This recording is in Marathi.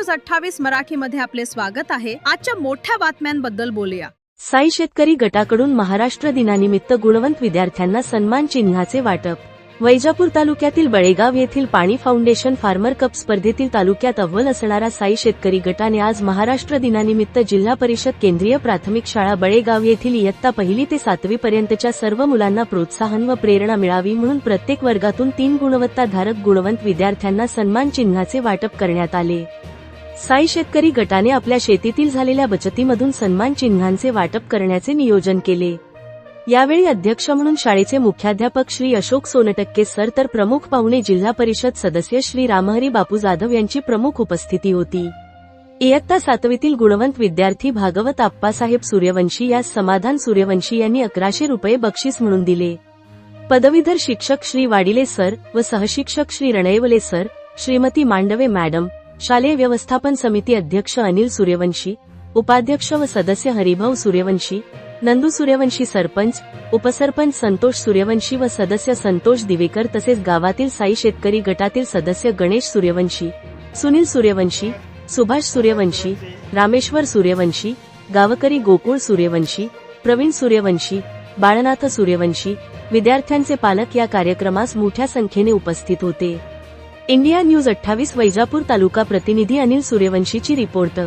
न्यूज 28 मराठीमध्ये आपले स्वागत आहे। आजच्या मोठ्या बातम्यांबद्दल बोलूया। साई शेतकरी गटाकडून महाराष्ट्र दिनानिमित्त गुणवंत विद्यार्थ्यांना सन्मान चिन्हाचे वाटप। वैजापूर तालुक्यातील बळेगाव येथील पाणी फाउंडेशन फार्मर कप स्पर्धेतील तालुक्यात अव्वल असणारा साई शेतकरी गटाने आज महाराष्ट्र दिनानिमित्त जिल्हा परिषद केंद्रीय प्राथमिक शाळा बळेगाव येथील इयत्ता 1ली ते 7वी पर्यंतच्या सर्व मुलांना प्रोत्साहन व प्रेरणा मिळावी म्हणून प्रत्येक वर्गातून 3 गुणवत्ताधारक गुणवंत विद्यार्थ्यांना सन्मान चिन्हाचे वाटप करण्यात आले। साई शेतकरी गटाने आपल्या शेतीतील झालेल्या बचतीमधून सन्मान चिन्हांचे वाटप करण्याचे नियोजन केले। यावेळी अध्यक्ष म्हणून शाळेचे मुख्याध्यापक श्री अशोक सोनटक्के सर तर प्रमुख पाहुणे जिल्हा परिषद सदस्य श्री रामहरी बापू जाधव यांची प्रमुख उपस्थिती होती। इयत्ता 7वीतील गुणवंत विद्यार्थी भागवत आप्पासाहेब सूर्यवंशी यास समाधान सूर्यवंशी यांनी 1100 रुपये बक्षीस म्हणून दिले। पदवीधर शिक्षक श्री वाडिले सर व सहशिक्षक श्री रणैवले सर, श्रीमती मांडवे मॅडम, शालेय व्यवस्थापन समिती अध्यक्ष अनिल सूर्यवंशी, उपाध्यक्ष व सदस्य हरिभाऊ सूर्यवंशी, नंदू सूर्यवंशी, सरपंच, उपसरपंच संतोष सूर्यवंशी व सदस्य संतोष दिवेकर तसेच गावातील साई शेतकरी गटातील सदस्य गणेश सूर्यवंशी, सुनील सूर्यवंशी, सुभाष सूर्यवंशी, रामेश्वर सूर्यवंशी, गावकरी गोकुळ सूर्यवंशी, प्रवीण सूर्यवंशी, बाळनाथ सूर्यवंशी, विद्यार्थ्यांचे पालक या कार्यक्रमास मोठ्या संख्येने उपस्थित होते। इंडिया न्यूज 28 वैजापूर तालुका प्रतिनिधी अनिल सूर्यवंशीची रिपोर्ट।